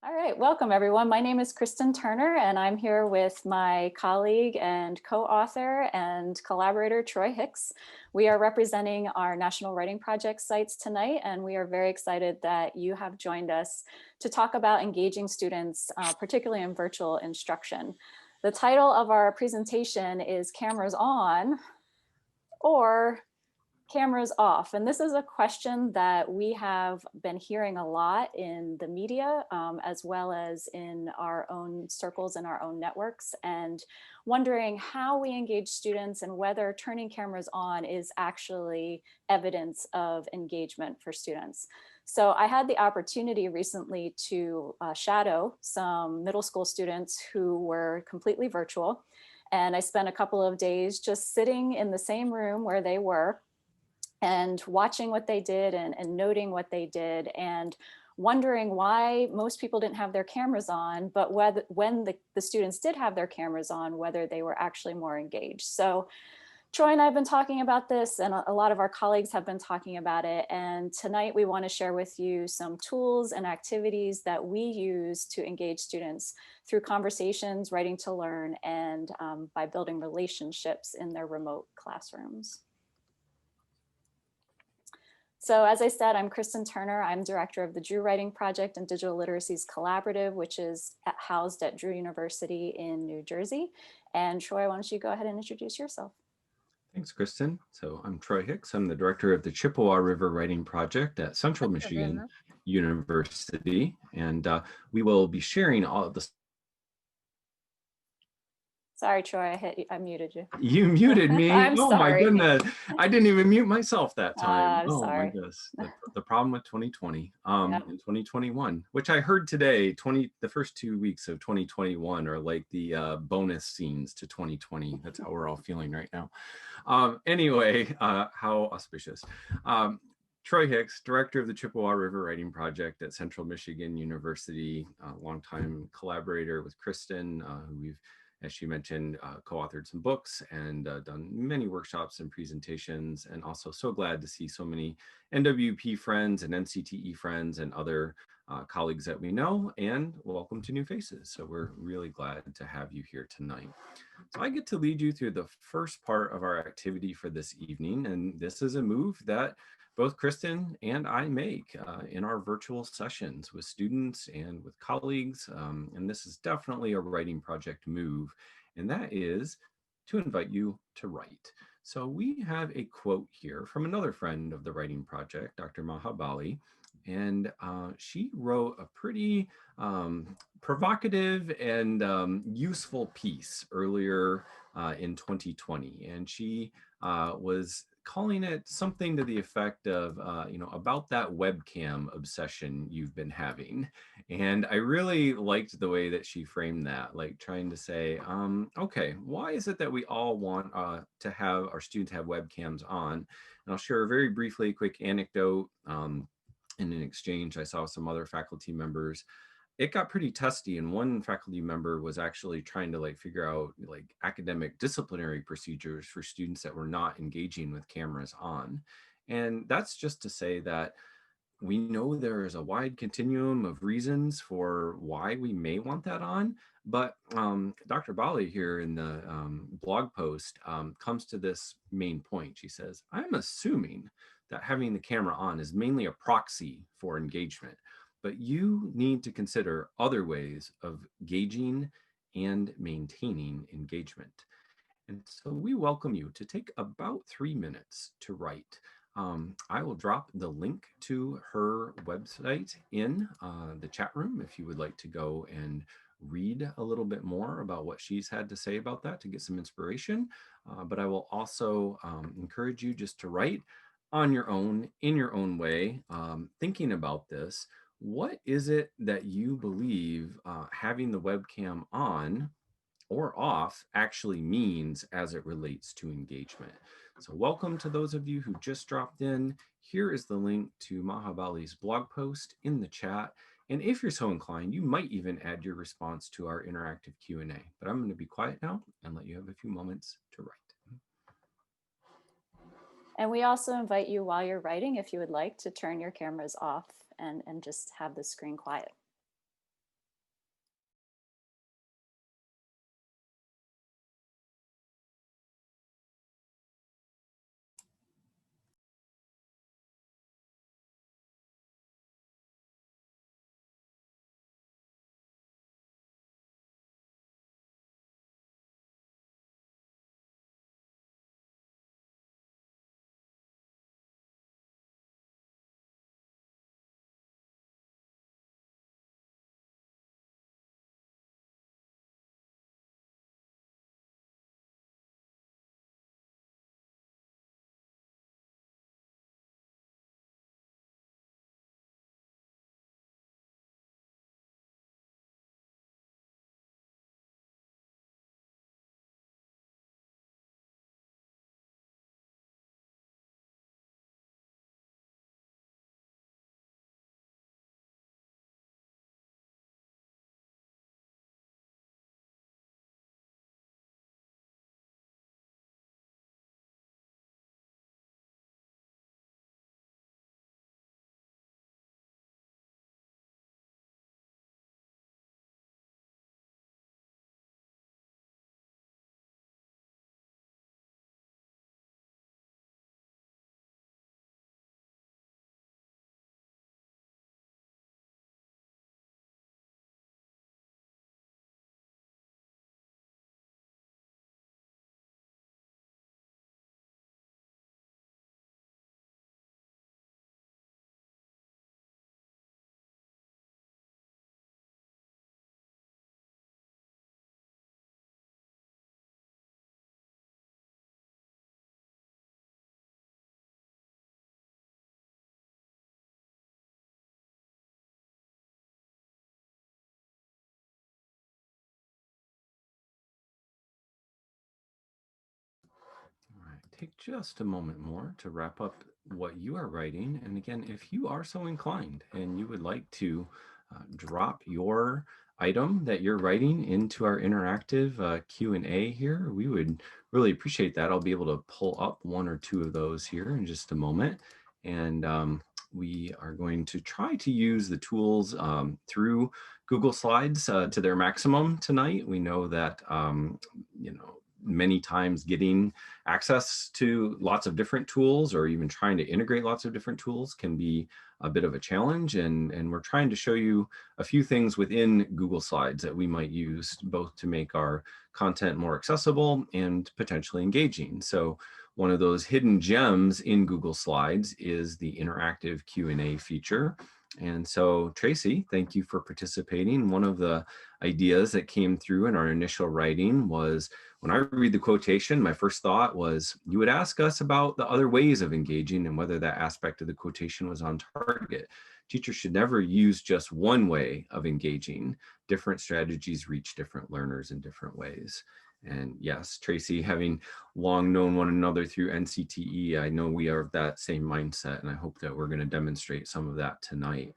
All right, welcome everyone. My name is Kristen Turner and I'm here with my colleague and co-author and collaborator, Troy Hicks. We are representing our National Writing Project sites tonight, and we are very excited that you have joined us to talk about engaging students, particularly in virtual instruction. The title of our presentation is Cameras On or Cameras off? And this is a question that we have been hearing a lot in the media, as well as in our own circles and our own networks, and wondering how we engage students and whether turning cameras on is actually evidence of engagement for students. So I had the opportunity recently to shadow some middle school students who were completely virtual. And I spent a couple of days just sitting in the same room where they were and watching what they did and noting what they did and wondering why most people didn't have their cameras on, but when the students did have their cameras on, whether they were actually more engaged. So Troy and I have been talking about this, and a lot of our colleagues have been talking about it. And tonight we want to share with you some tools and activities that we use to engage students through conversations, writing to learn, and by building relationships in their remote classrooms. So as I said, I'm Kristen Turner. I'm director of the Drew Writing Project and Digital Literacies Collaborative, which is housed at Drew University in New Jersey. And Troy, why don't you go ahead and introduce yourself? Thanks, Kristen. So I'm Troy Hicks. I'm the director of the Chippewa River Writing Project at Central Michigan University. And we will be sharing all of the... Sorry, Troy, I muted you. You muted me. I'm Oh my sorry. goodness. I didn't even mute myself that time. I'm Oh my sorry. goodness. The problem with 2020 Yep. and 2021, which I heard today, the first 2 weeks of 2021 are like the bonus scenes to 2020. That's how we're all feeling right now. Anyway, how auspicious. Troy Hicks, director of the Chippewa River Writing Project at Central Michigan University, longtime collaborator with Kristen, who we've, as she mentioned, co-authored some books and done many workshops and presentations, and also so glad to see so many NWP friends and NCTE friends and other colleagues that we know, and welcome to new faces. So we're really glad to have you here tonight. So I get to lead you through the first part of our activity for this evening, and this is a move that both Kristen and I make in our virtual sessions with students and with colleagues, and this is definitely a writing project move, and that is to invite you to write. So we have a quote here from another friend of the writing project, Dr. Hawley, and she wrote a pretty provocative and useful piece earlier in 2020. And she was calling it something to the effect of, about that webcam obsession you've been having. And I really liked the way that she framed that, like trying to say, okay, why is it that we all want to have our students have webcams on? And I'll share a very briefly quick anecdote. In an exchange I saw with some other faculty members, it got pretty testy, and one faculty member was actually trying to figure out academic disciplinary procedures for students that were not engaging with cameras on. And that's just to say that we know there is a wide continuum of reasons for why we may want that on, but Dr. Bali here in the blog post comes to this main point. She says, I'm assuming that having the camera on is mainly a proxy for engagement, but you need to consider other ways of gauging and maintaining engagement. And so we welcome you to take about 3 minutes to write. I will drop the link to her website in the chat room if you would like to go and read a little bit more about what she's had to say about that to get some inspiration. But I will also encourage you just to write on your own, in your own way, thinking about this. What is it that you believe having the webcam on or off actually means as it relates to engagement? So welcome to those of you who just dropped in. Here is the link to Mahabali's blog post in the chat. And if you're so inclined, you might even add your response to our interactive Q&A. But I'm going to be quiet now and let you have a few moments to write. And we also invite you while you're writing, if you would like, to turn your cameras off and just have the screen quiet. take just a moment more to wrap up what you are writing. And again, if you are so inclined and you would like to drop your item that you're writing into our interactive Q&A here, we would really appreciate that. I'll be able to pull up one or two of those here in just a moment. And we are going to try to use the tools through Google Slides to their maximum tonight. We know that, many times getting access to lots of different tools or even trying to integrate lots of different tools can be a bit of a challenge. And we're trying to show you a few things within Google Slides that we might use both to make our content more accessible and potentially engaging. So one of those hidden gems in Google Slides is the interactive Q&A feature. And so Tracy, thank you for participating. One of the ideas that came through in our initial writing was, when I read the quotation, my first thought was you would ask us about the other ways of engaging and whether that aspect of the quotation was on target. Teachers should never use just one way of engaging. Different strategies reach different learners in different ways. And yes, Tracy, having long known one another through NCTE, I know we are of that same mindset, and I hope that we're going to demonstrate some of that tonight.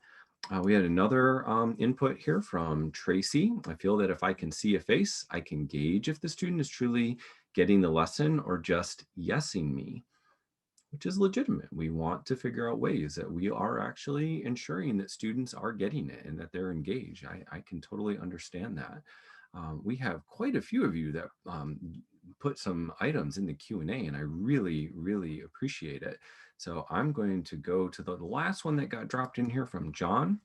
We had another input here from Tracy. I feel that if I can see a face, I can gauge if the student is truly getting the lesson or just yesing me, which is legitimate. We want to figure out ways that we are actually ensuring that students are getting it and that they're engaged. I can totally understand that. We have quite a few of you that put some items in the Q&A, and I really, really appreciate it. So I'm going to go to the last one that got dropped in here from John.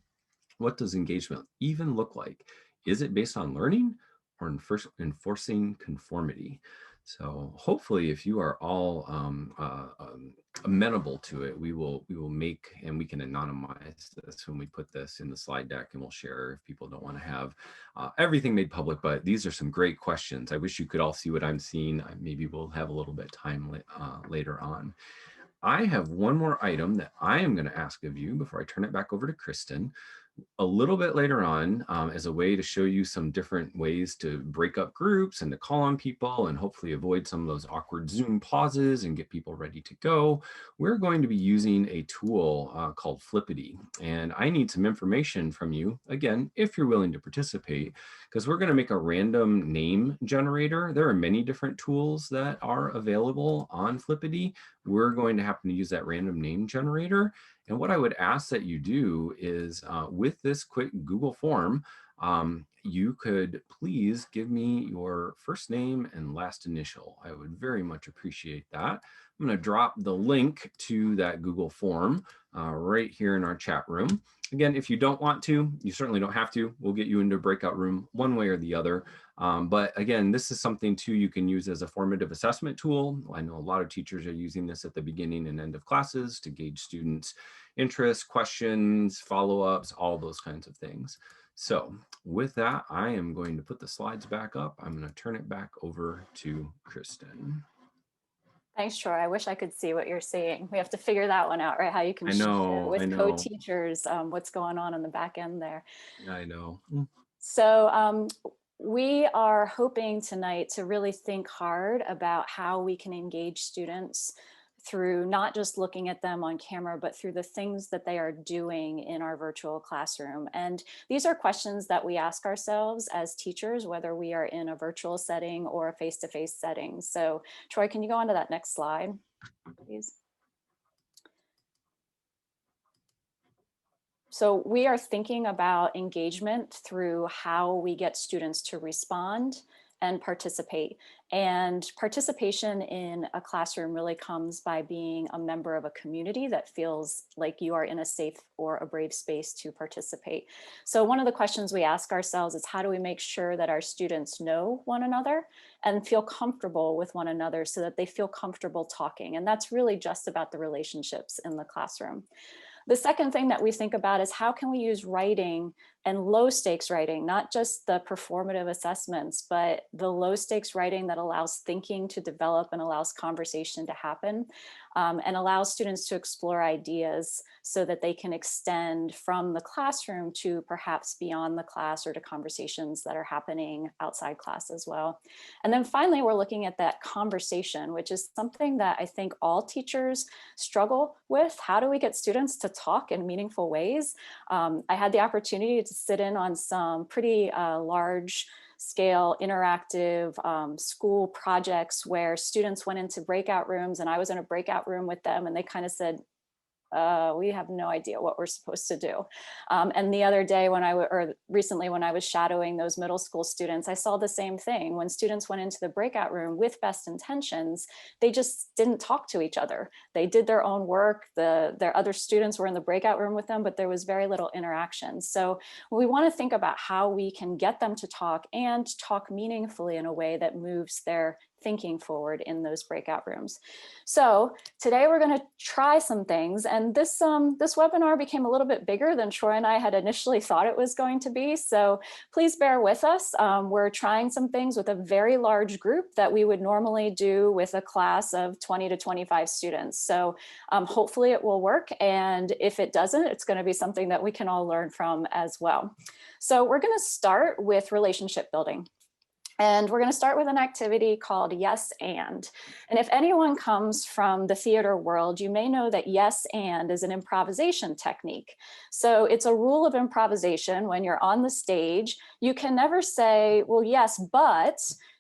What does engagement even look like? Is it based on learning or enforcing conformity? So hopefully, if you are all amenable to it, we will make, and we can anonymize this when we put this in the slide deck, and we'll share if people don't want to have everything made public. But these are some great questions. I wish you could all see what I'm seeing. Maybe we'll have a little bit of time later on. I have one more item that I am going to ask of you before I turn it back over to Kristen. A little bit later on, as a way to show you some different ways to break up groups and to call on people and hopefully avoid some of those awkward Zoom pauses and get people ready to go, we're going to be using a tool called Flippity. And I need some information from you, again, if you're willing to participate, because we're going to make a random name generator. There are many different tools that are available on Flippity. We're going to happen to use that random name generator. And what I would ask that you do is with this quick Google form, you could please give me your first name and last initial. I would very much appreciate that. I'm going to drop the link to that Google form right here in our chat room. Again, if you don't want to, you certainly don't have to. We'll get you into a breakout room one way or the other. But again, this is something too you can use as a formative assessment tool. I know a lot of teachers are using this at the beginning and end of classes to gauge students' interests, questions, follow-ups, all those kinds of things. So with that, I am going to put the slides back up. I'm going to turn it back over to Kristen. Thanks, Troy. I wish I could see what you're seeing. We have to figure that one out, right? How you can I share know, with co-teachers what's going on in the back end there. I know. So we are hoping tonight to really think hard about how we can engage students through not just looking at them on camera, but through the things that they are doing in our virtual classroom. And these are questions that we ask ourselves as teachers, whether we are in a virtual setting or a face-to-face setting. So Troy, can you go on to that next slide, please? So we are thinking about engagement through how we get students to respond and participate. And participation in a classroom really comes by being a member of a community that feels like you are in a safe or a brave space to participate. So one of the questions we ask ourselves is, how do we make sure that our students know one another and feel comfortable with one another so that they feel comfortable talking? And that's really just about the relationships in the classroom. The second thing that we think about is, how can we use writing and low stakes writing, not just the performative assessments, but the low stakes writing that allows thinking to develop and allows conversation to happen. and allows students to explore ideas so that they can extend from the classroom to perhaps beyond the class or to conversations that are happening outside class as well. And then finally, we're looking at that conversation, which is something that I think all teachers struggle with. How do we get students to talk in meaningful ways? I had the opportunity to sit in on some pretty large scale interactive school projects where students went into breakout rooms and I was in a breakout room with them and they kind of said, we have no idea what we're supposed to do. And the other day or recently when I was shadowing those middle school students, I saw the same thing. When students went into the breakout room with best intentions, they just didn't talk to each other. They did their own work. Their other students were in the breakout room with them, but there was very little interaction. So we want to think about how we can get them to talk and talk meaningfully in a way that moves their thinking forward in those breakout rooms. So today we're going to try some things, and this webinar became a little bit bigger than Troy and I had initially thought it was going to be. So please bear with us. We're trying some things with a very large group that we would normally do with a class of 20 to 25 students. So hopefully it will work, and if it doesn't, it's going to be something that we can all learn from as well. So we're going to start with relationship building. And we're going to start with an activity called Yes and. And if anyone comes from the theater world, you may know that yes and is an improvisation technique. So it's a rule of improvisation. When you're on the stage, you can never say, well, yes, but,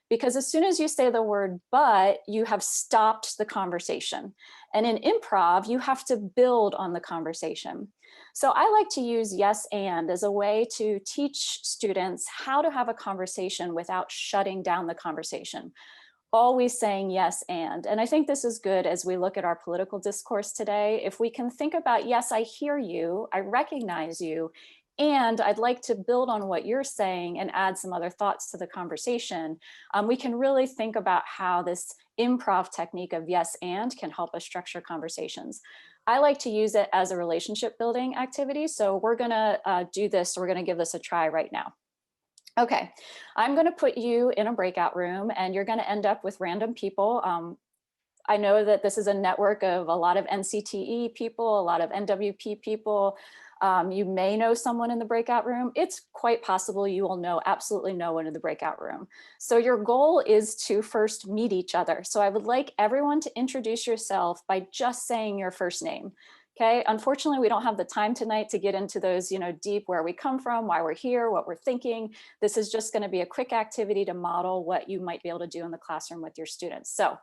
because as soon as you say the word but, you have stopped the conversation. And in improv, you have to build on the conversation. So I like to use yes and as a way to teach students how to have a conversation without shutting down the conversation. Always saying yes and. And I think this is good as we look at our political discourse today. If we can think about, yes, I hear you, I recognize you, and I'd like to build on what you're saying and add some other thoughts to the conversation, we can really think about how this improv technique of yes and can help us structure conversations. I like to use it as a relationship building activity. So we're gonna do this. So we're gonna give this a try right now. Okay, I'm gonna put you in a breakout room and you're gonna end up with random people. I know that this is a network of a lot of NCTE people, a lot of NWP people. You may know someone in the breakout room. It's quite possible you will know absolutely no one in the breakout room. So your goal is to first meet each other. So I would like everyone to introduce yourself by just saying your first name. Okay, unfortunately, we don't have the time tonight to get into those, deep where we come from, why we're here, what we're thinking. This is just going to be a quick activity to model what you might be able to do in the classroom with your students. So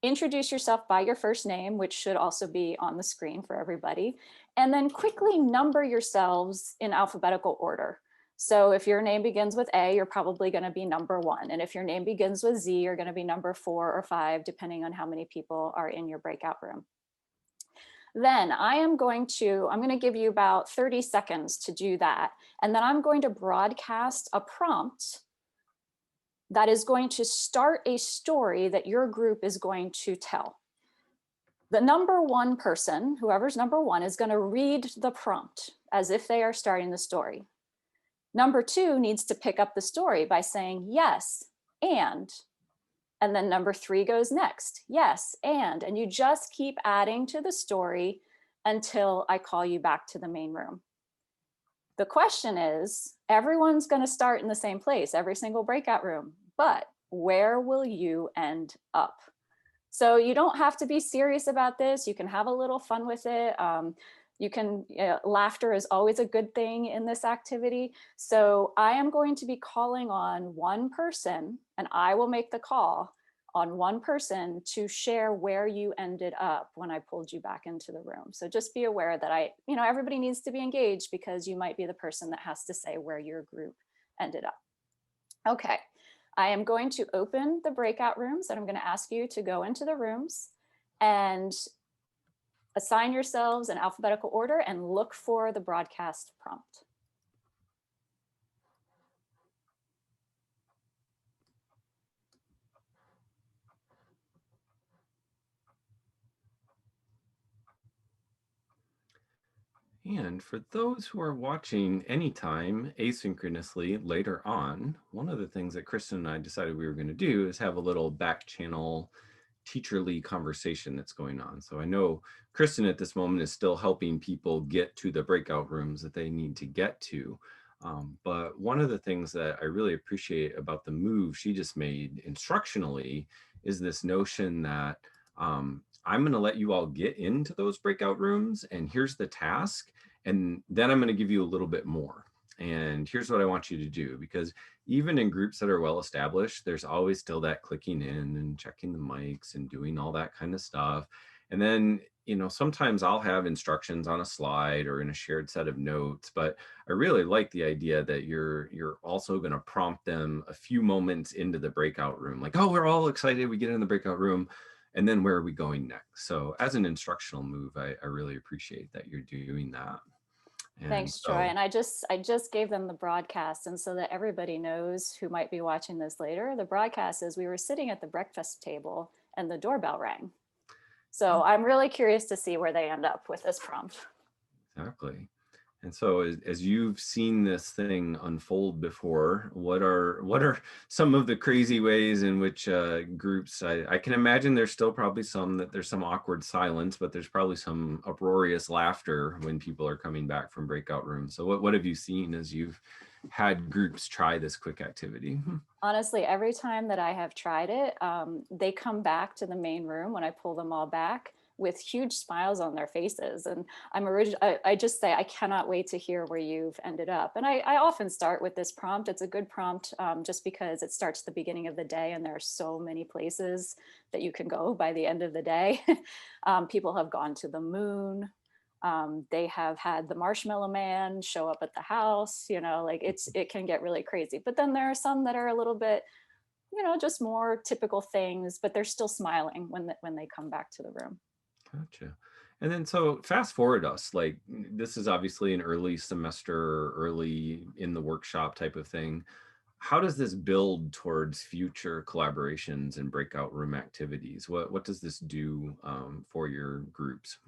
introduce yourself by your first name, which should also be on the screen for everybody, and then quickly number yourselves in alphabetical order. So if your name begins with A, you're probably going to be number 1. And if your name begins with Z, you're going to be number 4 or 5, depending on how many people are in your breakout room. Then I'm going to give you about 30 seconds to do that. And then I'm going to broadcast a prompt that is going to start a story that your group is going to tell. The number 1 person, whoever's number 1, is going to read the prompt as if they are starting the story. Number 2 needs to pick up the story by saying yes, and then number 3 goes next, yes, and you just keep adding to the story until I call you back to the main room. The question is, everyone's going to start in the same place, every single breakout room, but where will you end up? So you don't have to be serious about this. You can have a little fun with it. Laughter is always a good thing in this activity. So I am going to be calling on one person, and I will make the call on one person to share where you ended up when I pulled you back into the room. So just be aware that everybody needs to be engaged because you might be the person that has to say where your group ended up. Okay, I am going to open the breakout rooms and I'm going to ask you to go into the rooms and assign yourselves in alphabetical order and look for the broadcast prompt. And for those who are watching anytime asynchronously later on, one of the things that Kristen and I decided we were going to do is have a little back channel teacherly conversation that's going on. So I know Kristen at this moment is still helping people get to the breakout rooms that they need to get to. But one of the things that I really appreciate about the move she just made instructionally is this notion that I'm going to let you all get into those breakout rooms, and here's the task, and then I'm going to give you a little bit more. And here's what I want you to do, because even in groups that are well established, there's always still that clicking in and checking the mics and doing all that kind of stuff. And then, sometimes I'll have instructions on a slide or in a shared set of notes, but I really like the idea that you're also going to prompt them a few moments into the breakout room, like, oh, we're all excited, we get in the breakout room, and then where are we going next? So as an instructional move, I really appreciate that you're doing that. And Thanks, Troy. so, And I just gave them the broadcast, and so that everybody knows who might be watching this later, the broadcast is we were sitting at the breakfast table and the doorbell rang. So I'm really curious to see where they end up with this prompt. exactly. And so as you've seen this thing unfold before, what are some of the crazy ways in which groups, I can imagine there's still probably there's some awkward silence, but there's probably some uproarious laughter when people are coming back from breakout rooms. So what have you seen as you've had groups try this quick activity? Honestly, every time that I have tried it, they come back to the main room when I pull them all back with huge smiles on their faces. And I just say, I cannot wait to hear where you've ended up. And I often start with this prompt. It's a good prompt just because it starts the beginning of the day and there are so many places that you can go by the end of the day. People have gone to the moon. They have had the marshmallow man show up at the house, like it can get really crazy. But then there are some that are a little bit, just more typical things, but they're still smiling when they come back to the room. Gotcha. And then so fast forward us, like this is obviously an early semester, early in the workshop type of thing. How does this build towards future collaborations and breakout room activities? What does this do for your groups?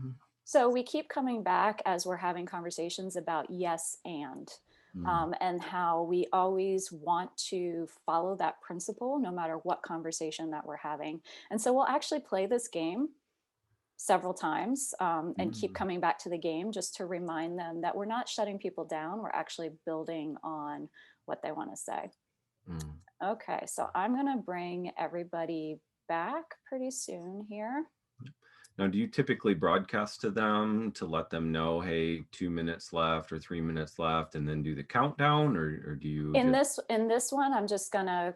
So we keep coming back as we're having conversations about yes Mm, and how we always want to follow that principle no matter what conversation that we're having. And so we'll actually play this game several times and keep mm, coming back to the game just to remind them that we're not shutting people down. We're actually building on what they want to say. mm. Okay, so I'm going to bring everybody back pretty soon here. Now, do you typically broadcast to them to let them know, hey, 2 minutes left or 3 minutes left, and then do the countdown, or do you In just? this one, I'm just gonna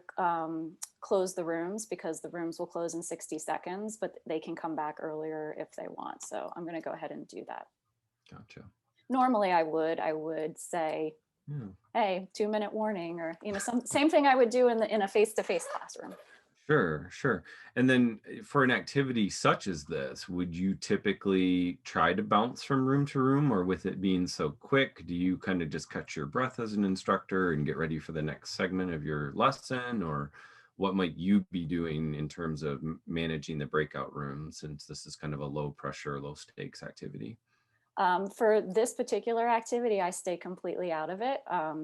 close the rooms because the rooms will close in 60 seconds, but they can come back earlier if they want. So I'm gonna go ahead and do that. Gotcha. Normally I would say, Yeah. hey, 2-minute warning, or same thing I would do in a face-to-face classroom. Sure, sure. And then for an activity such as this, would you typically try to bounce from room to room, or with it being so quick, do you kind of just catch your breath as an instructor and get ready for the next segment of your lesson? Or what might you be doing in terms of managing the breakout room, since this is kind of a low pressure, low stakes activity? For this particular activity, I stay completely out of it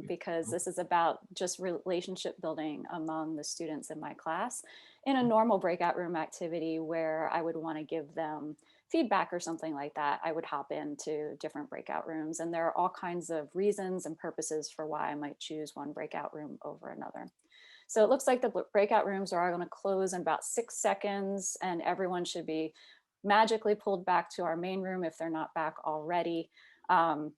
because Oh, this is about just relationship building among the students in my class. In a normal breakout room activity where I would want to give them feedback or something like that, I would hop into different breakout rooms. And there are all kinds of reasons and purposes for why I might choose one breakout room over another. So it looks like the breakout rooms are going to close in about 6 seconds, and everyone should be magically pulled back to our main room if they're not back already. Um,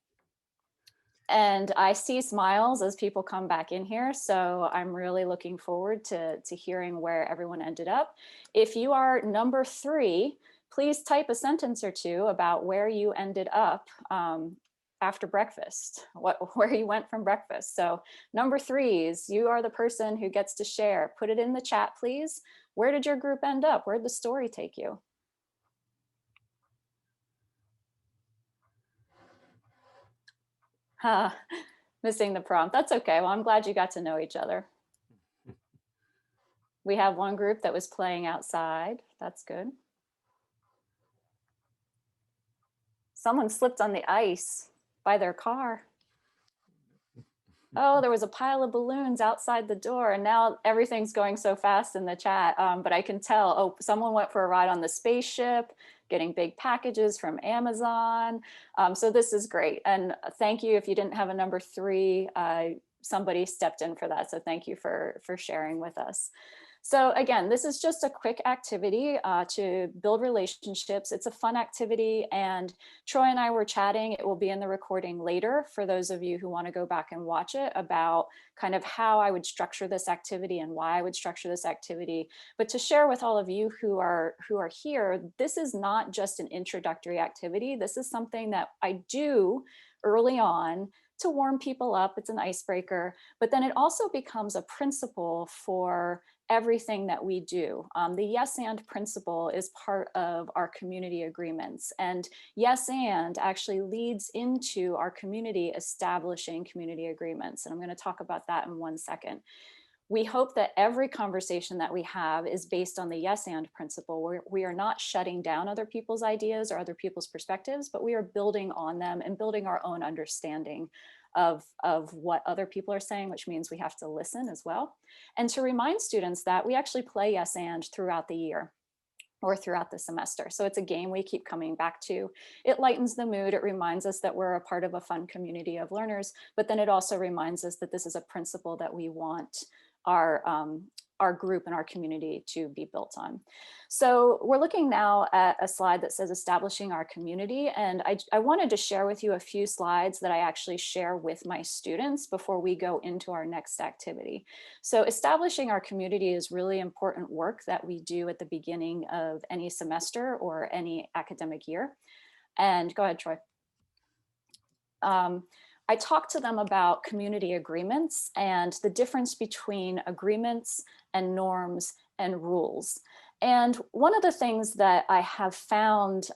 and I see smiles as people come back in here. So I'm really looking forward to hearing where everyone ended up. If you are number 3, please type a sentence or two about where you ended up after breakfast, where you went from breakfast. So number 3s, you are the person who gets to share. Put it in the chat, please. Where did your group end up? Where did the story take you? Missing the prompt. That's okay. Well, I'm glad you got to know each other. We have one group that was playing outside. That's good. Someone slipped on the ice by their car. oh, there was a pile of balloons outside the door, and now everything's going so fast in the chat. But I can tell, oh, someone went for a ride on the spaceship, getting big packages from Amazon. So this is great. And thank you. If you didn't have a number 3, somebody stepped in for that. So thank you for sharing with us. So again, this is just a quick activity to build relationships. It's a fun activity, and Troy and I were chatting. It will be in the recording later for those of you who want to go back and watch it, about kind of how I would structure this activity and why I would structure this activity. But to share with all of you who are here, this is not just an introductory activity. This is something that I do early on to warm people up. It's an icebreaker, but then it also becomes a principle for everything that we do. The yes and principle is part of our community agreements, and yes and actually leads into our community establishing community agreements. And I'm going to talk about that in 1 second. We hope that every conversation that we have is based on the yes and principle, where we are not shutting down other people's ideas or other people's perspectives, but we are building on them and building our own understanding of what other people are saying, which means we have to listen as well. And to remind students that we actually play yes and throughout the year or throughout the semester. So it's a game we keep coming back to. It lightens the mood. It reminds us that we're a part of a fun community of learners, but then it also reminds us that this is a principle that we want our group and our community to be built on. So we're looking now at a slide that says establishing our community. And I wanted to share with you a few slides that I actually share with my students before we go into our next activity. So establishing our community is really important work that we do at the beginning of any semester or any academic year. And go ahead, Troy. I talked to them about community agreements and the difference between agreements and norms and rules. And one of the things that I have found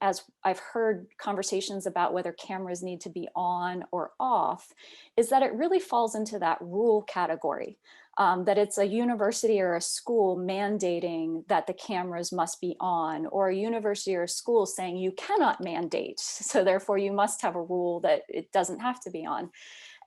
as I've heard conversations about whether cameras need to be on or off is that it really falls into that rule category. That it's a university or a school mandating that the cameras must be on, or a university or a school saying you cannot mandate, so therefore you must have a rule that it doesn't have to be on.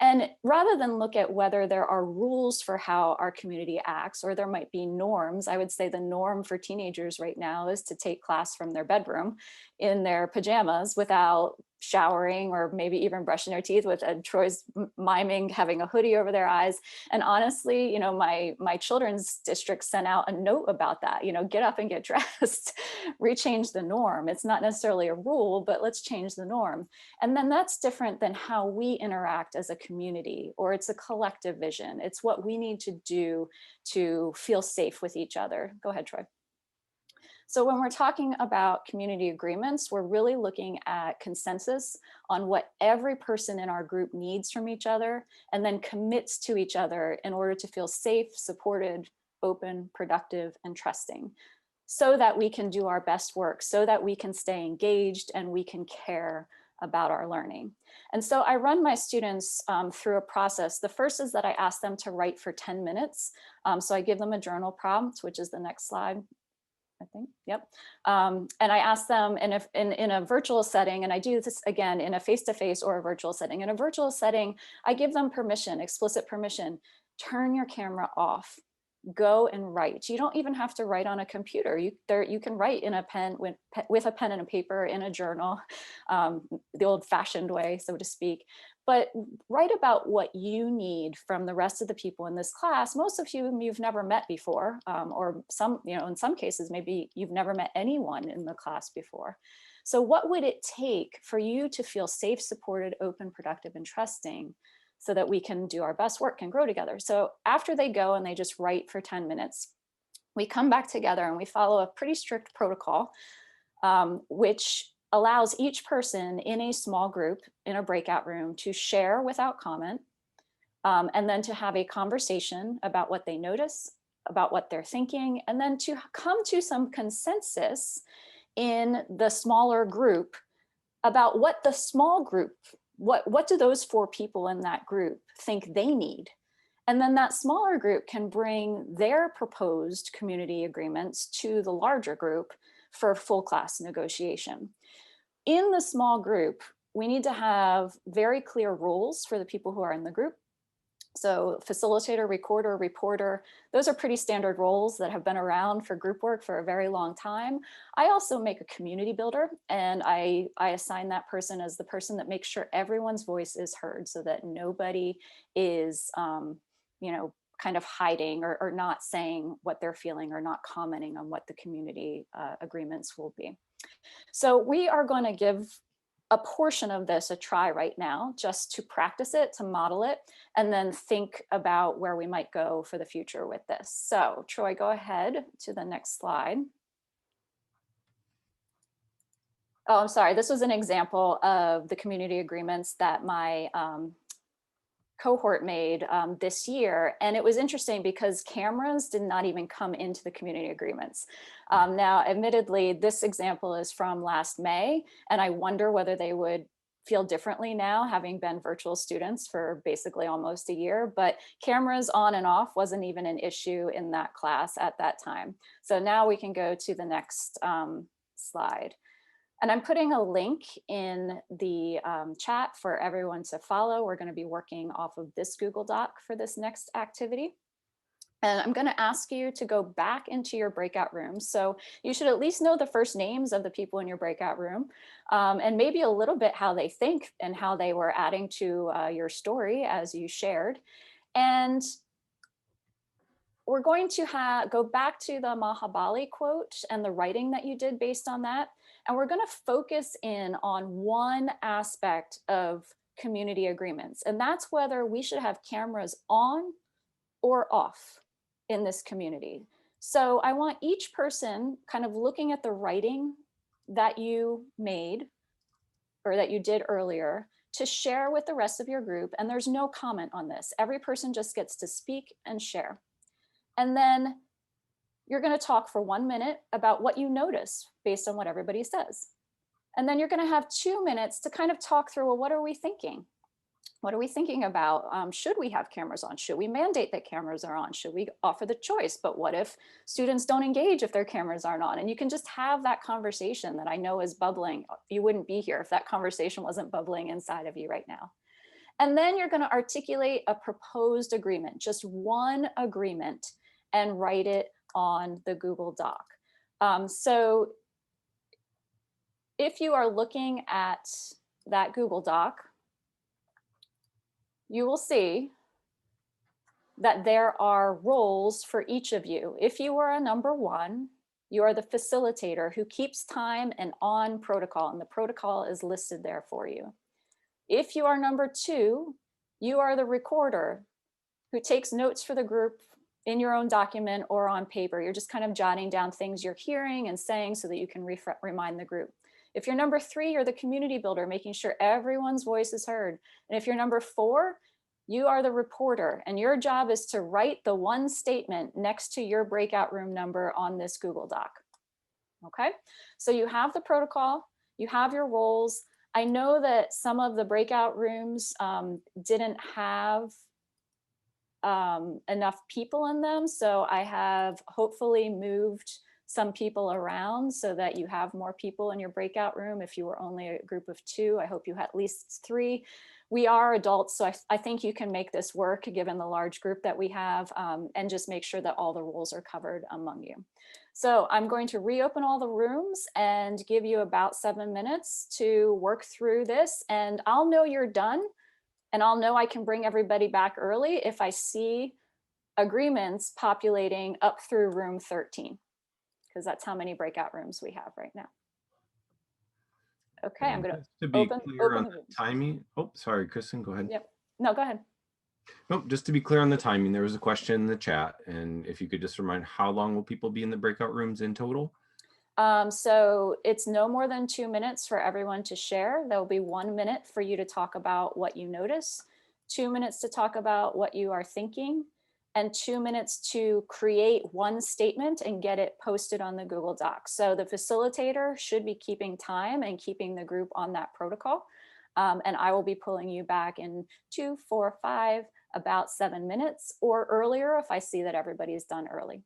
And rather than look at whether there are rules for how our community acts, or there might be norms, I would say the norm for teenagers right now is to take class from their bedroom in their pajamas without showering or maybe even brushing their teeth, with Troy's miming having a hoodie over their eyes. And honestly, you know, my children's district sent out a note about that, you know, get up and get dressed, rechange the norm. It's not necessarily a rule, but let's change the norm. And then that's different than how we interact as a community, or it's a collective vision. It's what we need to do to feel safe with each other. Go ahead, Troy. So when we're talking about community agreements, we're really looking at consensus on what every person in our group needs from each other, and then commits to each other in order to feel safe, supported, open, productive, and trusting, so that we can do our best work, so that we can stay engaged and we can care about our learning. And so I run my students through a process. The first is that I ask them to write for 10 minutes. So I give them a journal prompt, which is the next slide, I think, yep. And I ask them in a virtual setting, and I do this again in a face-to-face or a virtual setting. In a virtual setting, I give them permission, explicit permission, turn your camera off, go and write. You don't even have to write on a computer. You can write in a pen with a pen and a paper in a journal, the old-fashioned way, so to speak. But write about what you need from the rest of the people in this class, most of whom you've never met before, or some, you know, in some cases, maybe you've never met anyone in the class before. So what would it take for you to feel safe, supported, open, productive, and trusting, so that we can do our best work and grow together? So after they go and they just write for 10 minutes, we come back together and we follow a pretty strict protocol, which allows each person in a small group in a breakout room to share without comment, and then to have a conversation about what they notice, about what they're thinking, and then to come to some consensus in the smaller group about what the small group, what do those 4 people in that group think they need. And then that smaller group can bring their proposed community agreements to the larger group for full class negotiation. In the small group, we need to have very clear rules for the people who are in the group. So facilitator, recorder, reporter, those are pretty standard roles that have been around for group work for a very long time. I also make a community builder, and I assign that person as the person that makes sure everyone's voice is heard so that nobody is, you know, kind of hiding or not saying what they're feeling or not commenting on what the community agreements will be. So we are going to give a portion of this a try right now, just to practice it, to model it, and then think about where we might go for the future with this. So Troy, go ahead to the next slide. Oh, I'm sorry. This was an example of the community agreements that my cohort made this year. And it was interesting because cameras did not even come into the community agreements. Now, admittedly, this example is from last May, and I wonder whether they would feel differently now, having been virtual students for basically almost a year, but cameras on and off wasn't even an issue in that class at that time. So now we can go to the next slide. And I'm putting a link in the chat for everyone to follow. We're going to be working off of this Google Doc for this next activity. And I'm going to ask you to go back into your breakout rooms. So you should at least know the first names of the people in your breakout room, and maybe a little bit how they think and how they were adding to your story as you shared. And we're going to go back to the Mahabali quote and the writing that you did based on that. And we're going to focus in on one aspect of community agreements. And that's whether we should have cameras on or off in this community. So I want each person kind of looking at the writing that you made or that you did earlier to share with the rest of your group. And there's no comment on this. Every person just gets to speak and share. And then you're going to talk for 1 minute about what you notice based on what everybody says. And then you're going to have 2 minutes to kind of talk through, well, what are we thinking? What are we thinking about? Should we have cameras on? Should we mandate that cameras are on? Should we offer the choice? But what if students don't engage if their cameras aren't on? And you can just have that conversation that I know is bubbling. You wouldn't be here if that conversation wasn't bubbling inside of you right now. And then you're going to articulate a proposed agreement, just one agreement, and write it on the Google Doc. So if you are looking at that Google Doc, you will see that there are roles for each of you. If you are a number 1, you are the facilitator who keeps time and on protocol, and the protocol is listed there for you. If you are number 2, you are the recorder who takes notes for the group in your own document or on paper. You're just kind of jotting down things you're hearing and saying so that you can remind the group. If you're number 3, you're the community builder, making sure everyone's voice is heard. And if you're number 4, you are the reporter, and your job is to write the one statement next to your breakout room number on this Google Doc. Okay, so you have the protocol, you have your roles. I know that some of the breakout rooms didn't have enough people in them. So I have hopefully moved some people around so that you have more people in your breakout room. If you were only a group of 2, I hope you had at least 3. We are adults, so I think you can make this work given the large group that we have, and just make sure that all the roles are covered among you. So I'm going to reopen all the rooms and give you about 7 minutes to work through this, and I'll know you're done. And I'll know I can bring everybody back early if I see agreements populating up through room 13, because that's how many breakout rooms we have right now. Okay, I'm going to open on the the timing. Oh, sorry, Kristen, go ahead. Yep. No, go ahead. Nope, just to be clear on the timing, there was a question in the chat, and if you could just remind, how long will people be in the breakout rooms in total? So it's no more than 2 minutes for everyone to share. There'll be 1 minute for you to talk about what you notice, 2 minutes to talk about what you are thinking, and 2 minutes to create one statement and get it posted on the Google Docs. So the facilitator should be keeping time and keeping the group on that protocol. And I will be pulling you back in 2, 4, 5, about 7 minutes or earlier if I see that everybody's done early.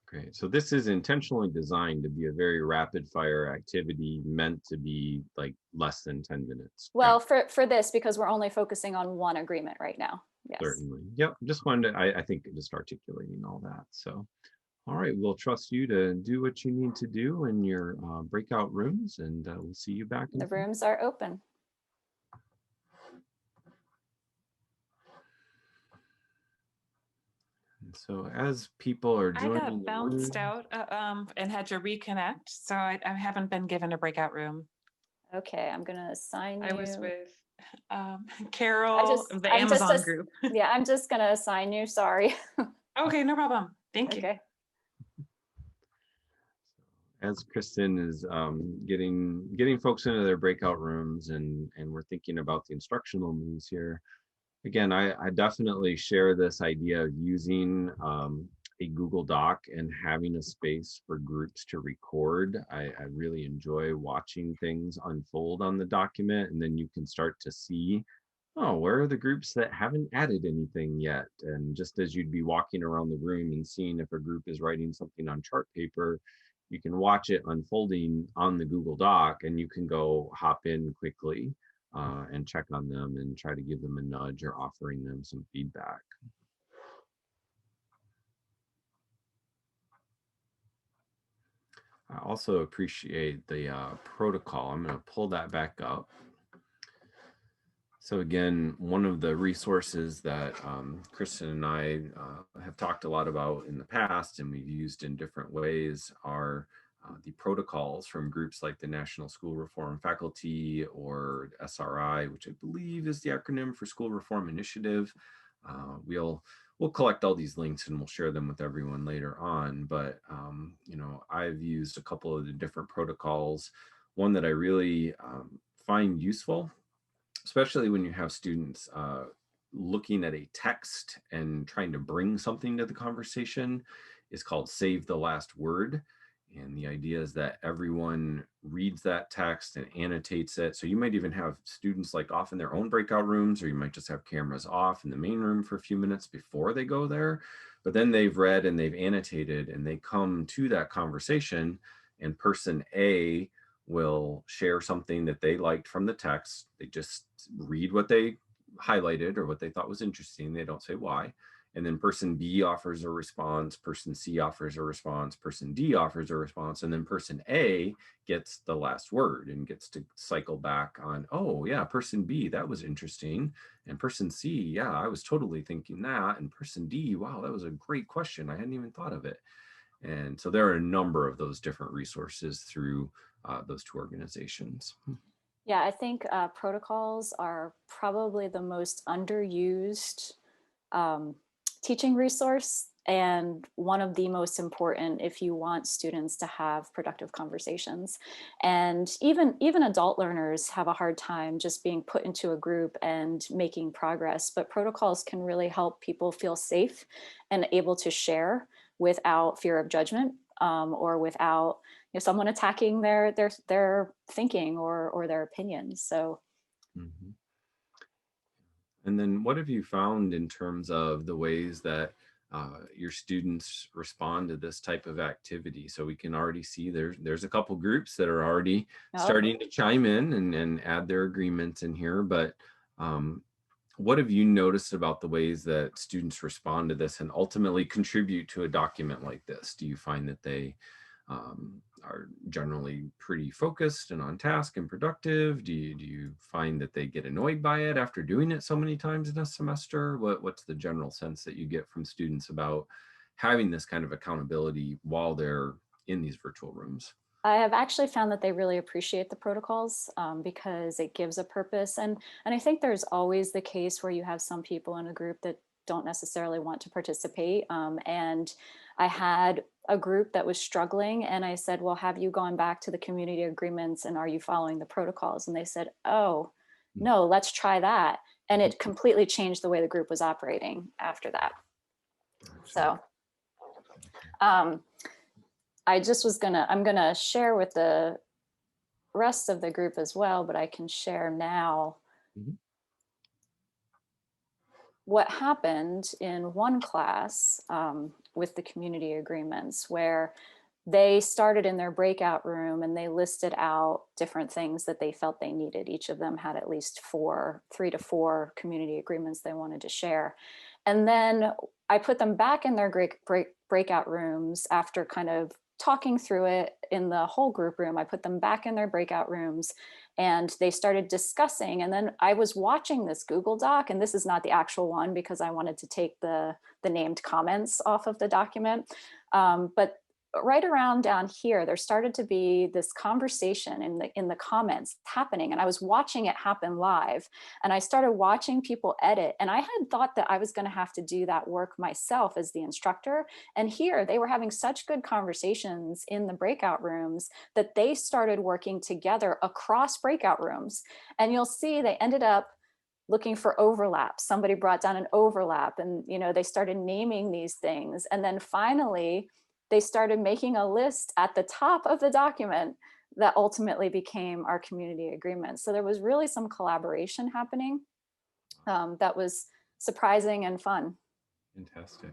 Great. So this is intentionally designed to be a very rapid fire activity meant to be like less than 10 minutes. Well, for this, because we're only focusing on one agreement right now. Yes. Certainly. Yep. Just wanted to, I think just articulating all that. So, all right, we'll trust you to do what you need to do in your breakout rooms, and we'll see you back in The rooms are open. So as people are I joining got the bounced room, out and had to reconnect, so I haven't been given a breakout room. Okay, I'm gonna assign you. I was with I Carol just, of the I'm just, Amazon group. yeah, I'm just gonna assign you, sorry. Okay, no problem. Thank you. Okay, as Kristen is getting folks into their breakout rooms, and we're thinking about the instructional moves here. Again, I definitely share this idea of using a Google Doc and having a space for groups to record. I really enjoy watching things unfold on the document, and then you can start to see, oh, where are the groups that haven't added anything yet? And just as you'd be walking around the room and seeing if a group is writing something on chart paper, you can watch it unfolding on the Google Doc, and you can go hop in quickly and check on them and try to give them a nudge or offering them some feedback. I also appreciate the protocol. I'm going to pull that back up. So again, one of the resources that Kristen and I have talked a lot about in the past, and we've used in different ways, are the protocols from groups like the National School Reform Faculty, or SRI, which I believe is the acronym for School Reform Initiative. We'll collect all these links and we'll share them with everyone later on. But you know, I've used a couple of the different protocols. One that I really find useful, especially when you have students looking at a text and trying to bring something to the conversation, is called Save the Last Word. And the idea is that everyone reads that text and annotates it. So you might even have students like off in their own breakout rooms, or you might just have cameras off in the main room for a few minutes before they go there. But then they've read and they've annotated, and they come to that conversation, and person A will share something that they liked from the text. They just read what they highlighted or what they thought was interesting. They don't say why. And then person B offers a response, person C offers a response, person D offers a response, and then person A gets the last word and gets to cycle back on, oh yeah, person B, that was interesting. And person C, yeah, I was totally thinking that. And person D, wow, that was a great question. I hadn't even thought of it. And so there are a number of those different resources through those two organizations. yeah, I think protocols are probably the most underused teaching resource, and one of the most important if you want students to have productive conversations. And even adult learners have a hard time just being put into a group and making progress, but protocols can really help people feel safe and able to share without fear of judgment, or without, you know, someone attacking their thinking or their opinions. So Mm-hmm. And then what have you found in terms of the ways that your students respond to this type of activity? So we can already see there's a couple groups that are already starting to chime in and add their agreements in here. But what have you noticed about the ways that students respond to this and ultimately contribute to a document like this? Do you find that they are generally pretty focused and on task and productive? Do you find that they get annoyed by it after doing it so many times in a semester? What's the general sense that you get from students about having this kind of accountability while they're in these virtual rooms? I have actually found that they really appreciate the protocols, because it gives a purpose. And I think there's always the case where you have some people in a group that don't necessarily want to participate. And I had a group that was struggling, and I said, well, have you gone back to the community agreements and are you following the protocols? And they said, oh, no, let's try that. And it completely changed the way the group was operating after that. So I just I'm gonna share with the rest of the group as well, but I can share now what happened in one class with the community agreements, where they started in their breakout room and they listed out different things that they felt they needed. Each of them had at least 3 to 4 community agreements they wanted to share. And then I put them back in their breakout rooms after kind of talking through it in the whole group room. I put them back in their breakout rooms and they started discussing. And then I was watching this Google Doc, and this is not the actual one because I wanted to take the named comments off of the document. But right around down here, there started to be this conversation in the comments happening, and I was watching it happen live, and I started watching people edit, and I had thought that I was going to have to do that work myself as the instructor. And here they were having such good conversations in the breakout rooms that they started working together across breakout rooms. And you'll see they ended up looking for overlap. Somebody brought down an overlap, and they started naming these things. And then finally, they started making a list at the top of the document that ultimately became our community agreement. So there was really some collaboration happening that was surprising and fun. Fantastic.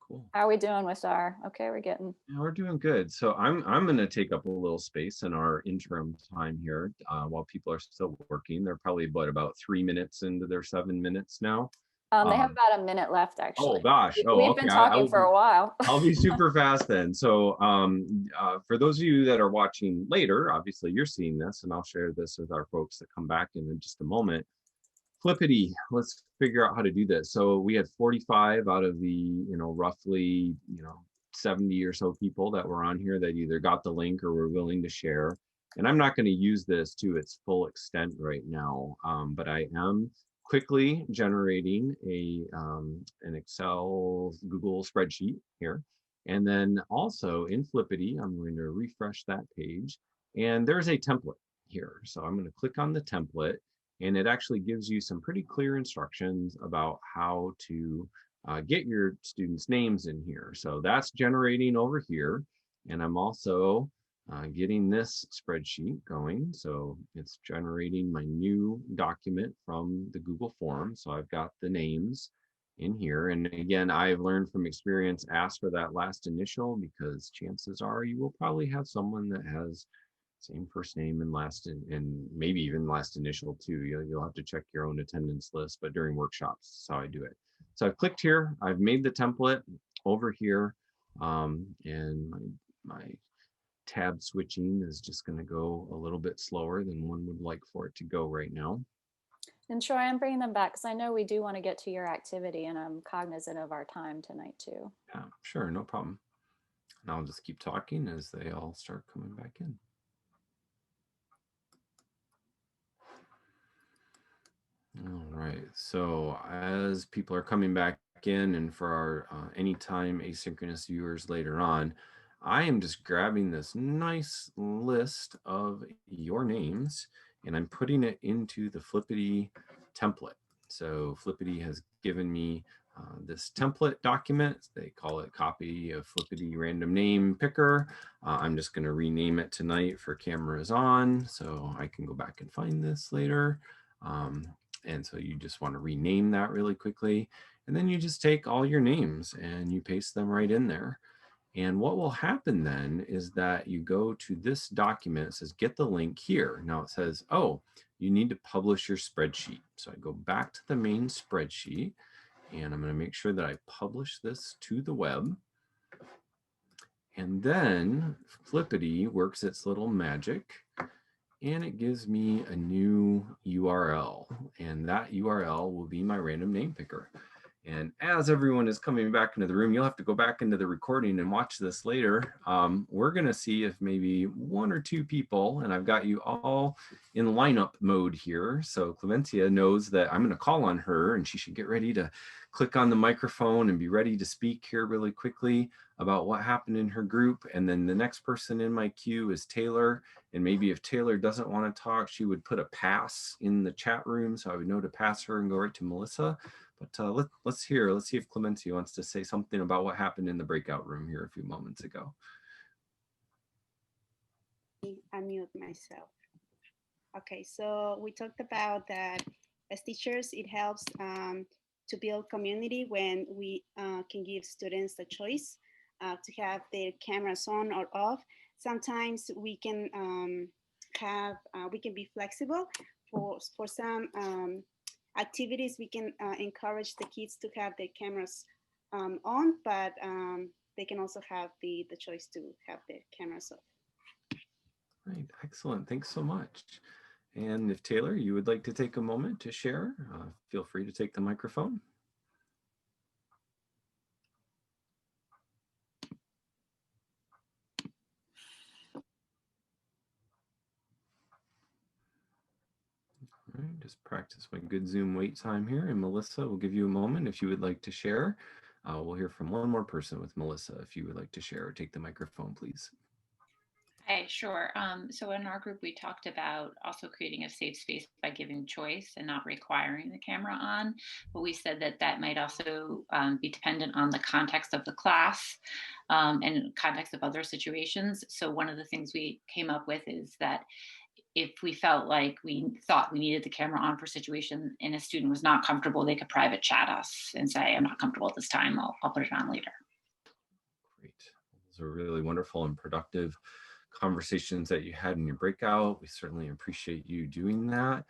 Cool. How are we doing with okay, we're getting. Yeah, we're doing good. So I'm going to take up a little space in our interim time here while people are still working. They're probably about 3 minutes into their 7 minutes now. They have about a minute left, actually. Oh gosh. Oh, We've okay. been talking for a while. I'll be super fast then. So for those of you that are watching later, obviously you're seeing this, and I'll share this with our folks that come back in just a moment. Flippity, let's figure out how to do this. So we had 45 out of the, roughly, 70 or so people that were on here that either got the link or were willing to share. And I'm not going to use this to its full extent right now, but I am quickly generating an Excel Google spreadsheet here. And then also in Flippity, I'm going to refresh that page. And there's a template here. So I'm going to click on the template, and it actually gives you some pretty clear instructions about how to get your students' names in here. So that's generating over here. And I'm also getting this spreadsheet going. So it's generating my new document from the Google form. So I've got the names in here. And again, I've learned from experience, ask for that last initial, because chances are you will probably have someone that has same first name and last and maybe even last initial too. You'll have to check your own attendance list, but during workshops, that's how I do it. So I've clicked here, I've made the template over here, and my tab switching is just going to go a little bit slower than one would like for it to go right now. And Troy, I'm bringing them back because I know we do want to get to your activity, and I'm cognizant of our time tonight too. Yeah, sure, no problem. And I'll just keep talking as they all start coming back in. All right, so as people are coming back in, and for our anytime asynchronous viewers later on, I am just grabbing this nice list of your names and I'm putting it into the Flippity template. So Flippity has given me this template document. They call it copy of Flippity random name picker. I'm just going to rename it tonight for cameras on, so I can go back and find this later. And so you just want to rename that really quickly. And then you just take all your names and you paste them right in there. And what will happen then is that you go to this document, it says, get the link here. Now it says, oh, you need to publish your spreadsheet. So I go back to the main spreadsheet and I'm going to make sure that I publish this to the web. And then Flippity works its little magic and it gives me a new URL, and that URL will be my random name picker. And as everyone is coming back into the room, you'll have to go back into the recording and watch this later. We're going to see if maybe 1 or 2 people, and I've got you all in lineup mode here. So Clemencia knows that I'm going to call on her and she should get ready to click on the microphone and be ready to speak here really quickly about what happened in her group. And then the next person in my queue is Taylor. And maybe if Taylor doesn't want to talk, she would put a pass in the chat room, so I would know to pass her and go right to Melissa. But let's see if Clemencia wants to say something about what happened in the breakout room here a few moments ago. Unmute myself. Okay, so we talked about that as teachers, it helps to build community when we can give students a choice to have their cameras on or off. Sometimes we can we can be flexible for some activities. We can encourage the kids to have their cameras on, but they can also have the choice to have their cameras off. Right, excellent. Thanks so much. And if Taylor, you would like to take a moment to share, feel free to take the microphone. All right, just practice my good Zoom wait time here. And Melissa, we'll give you a moment if you would like to share. We'll hear from one more person with Melissa if you would like to share or take the microphone, please. Hey, sure. So in our group, we talked about also creating a safe space by giving choice and not requiring the camera on. But we said that that might also be dependent on the context of the class and context of other situations. So one of the things we came up with is that if we felt like we thought we needed the camera on for a situation and a student was not comfortable, they could private chat us and say, I'm not comfortable at this time, I'll put it on later. Great. Those are really wonderful and productive conversations that you had in your breakout. We certainly appreciate you doing that.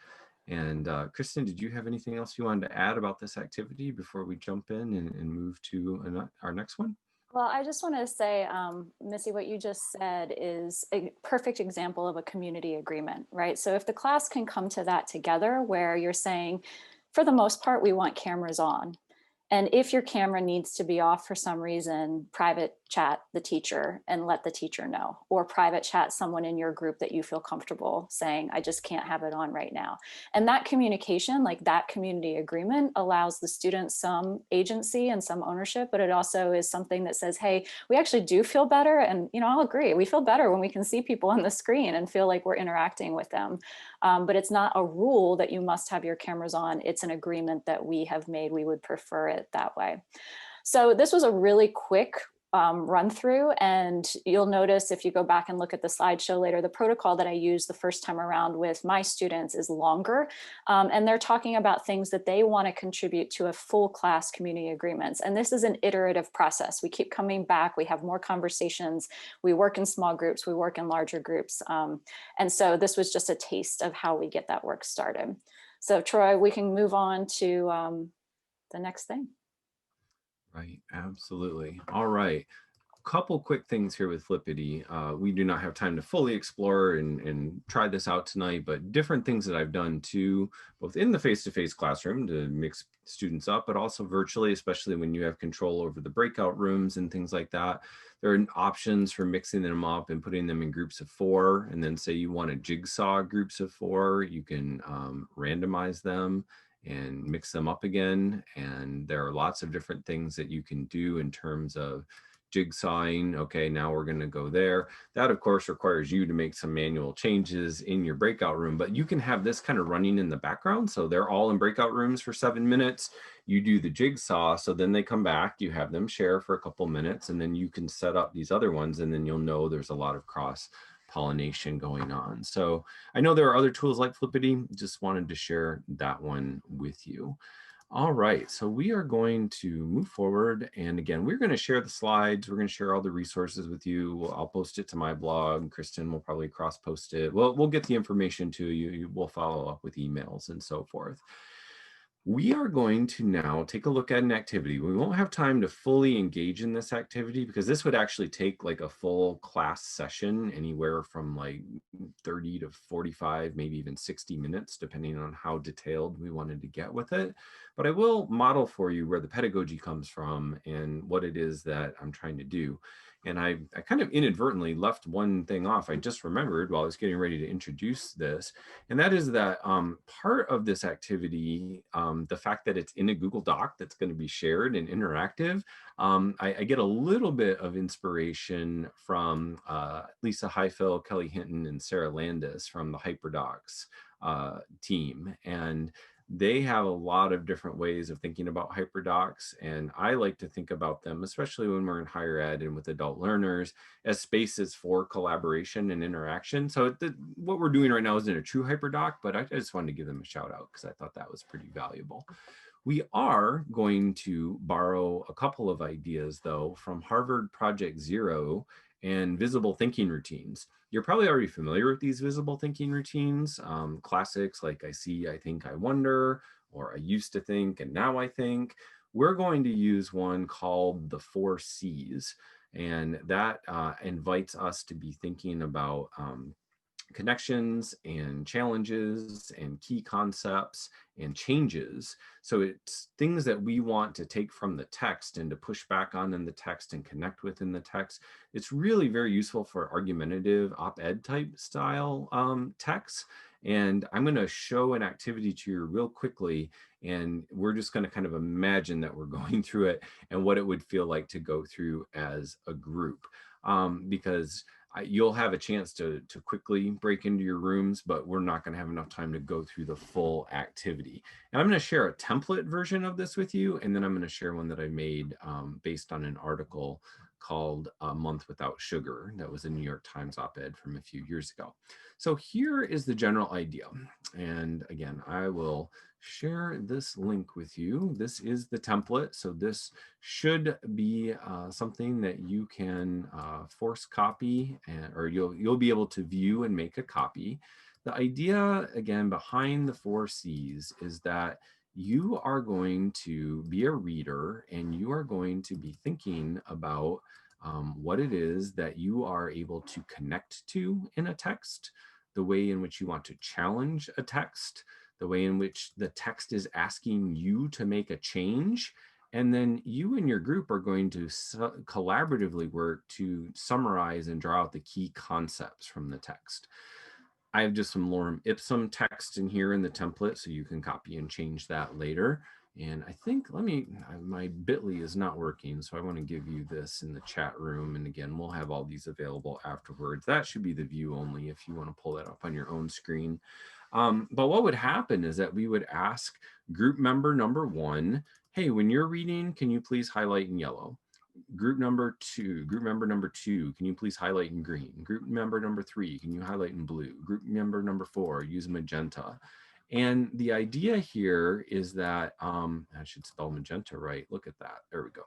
And Kristen, did you have anything else you wanted to add about this activity before we jump in and move to our next one? Well, I just want to say, Missy, what you just said is a perfect example of a community agreement, right? So if the class can come to that together where you're saying, for the most part, we want cameras on. And if your camera needs to be off for some reason, private chat the teacher and let the teacher know, or private chat someone in your group that you feel comfortable saying, I just can't have it on right now. And that communication, like that community agreement, allows the students some agency and some ownership, but it also is something that says, hey, we actually do feel better. And, you know, I'll agree, we feel better when we can see people on the screen and feel like we're interacting with them. But it's not a rule that you must have your cameras on. It's an agreement that we have made. We would prefer it that way. So this was a really quick run through, and you'll notice if you go back and look at the slideshow later, the protocol that I used the first time around with my students is longer, and they're talking about things that they want to contribute to a full class community agreements. And this is an iterative process. We keep coming back, we have more conversations, we work in small groups, we work in larger groups. And so this was just a taste of how we get that work started. So Troy, we can move on to the next thing. Right, absolutely. All right. Couple quick things here with Flippity. We do not have time to fully explore and try this out tonight, but different things that I've done too, both in the face-to-face classroom to mix students up, but also virtually, especially when you have control over the breakout rooms and things like that. There are options for mixing them up and putting them in groups of 4. And then say you want to jigsaw groups of 4, you can randomize them and mix them up again. And there are lots of different things that you can do in terms of jigsawing. Okay, now we're going to go there. That of course requires you to make some manual changes in your breakout room, but you can have this kind of running in the background. So they're all in breakout rooms for 7 minutes. You do the jigsaw, so then they come back, you have them share for a couple minutes, and then you can set up these other ones, and then you'll know there's a lot of cross pollination going on. So I know there are other tools like Flippity, just wanted to share that one with you. All right, so we are going to move forward. And again, we're going to share the slides. We're going to share all the resources with you. I'll post it to my blog. Kristen will probably cross post it. We'll get the information to you. We'll follow up with emails and so forth. We are going to now take a look at an activity. We won't have time to fully engage in this activity because this would actually take like a full class session, anywhere from like 30 to 45, maybe even 60 minutes, depending on how detailed we wanted to get with it. But I will model for you where the pedagogy comes from and what it is that I'm trying to do. And I kind of inadvertently left one thing off. I just remembered while I was getting ready to introduce this, and that is that part of this activity, the fact that it's in a Google Doc that's going to be shared and interactive, I get a little bit of inspiration from Lisa Heifel, Kelly Hinton, and Sarah Landis from the HyperDocs team. And they have a lot of different ways of thinking about hyperdocs. And I like to think about them, especially when we're in higher ed and with adult learners, as spaces for collaboration and interaction. So what we're doing right now isn't a true hyperdoc, but I just wanted to give them a shout out because I thought that was pretty valuable. We are going to borrow a couple of ideas, though, from Harvard Project Zero and visible thinking routines. You're probably already familiar with these visible thinking routines, classics like I see, I think, I wonder, or I used to think, and now I think. We're going to use one called the 4 C's, and that invites us to be thinking about connections and challenges and key concepts and changes. So it's things that we want to take from the text and to push back on in the text and connect with in the text. It's really very useful for argumentative op-ed type style texts. And I'm going to show an activity to you real quickly, and we're just going to kind of imagine that we're going through it and what it would feel like to go through as a group. Because you'll have a chance to quickly break into your rooms, but we're not going to have enough time to go through the full activity. And I'm going to share a template version of this with you, and then I'm going to share one that I made based on an article called A Month Without Sugar. That was a New York Times op-ed from a few years ago. So here is the general idea. And again, I will share this link with you. This is the template. So this should be something that you can force copy, or you'll be able to view and make a copy. The idea, again, behind the 4 C's is that you are going to be a reader and you are going to be thinking about what it is that you are able to connect to in a text, the way in which you want to challenge a text, the way in which the text is asking you to make a change. And then you and your group are going to collaboratively work to summarize and draw out the key concepts from the text. I have just some lorem ipsum text in here in the template, so you can copy and change that later. And I think, my bit.ly is not working, so I want to give you this in the chat room. And again, we'll have all these available afterwards. That should be the view only if you want to pull that up on your own screen. But what would happen is that we would ask group member number 1, hey, when you're reading, can you please highlight in yellow? Group member 2, can you please highlight in green? Group member number 3, can you highlight in blue? Group member number 4, use magenta. And the idea here is that, I should spell magenta right. Look at that. There we go.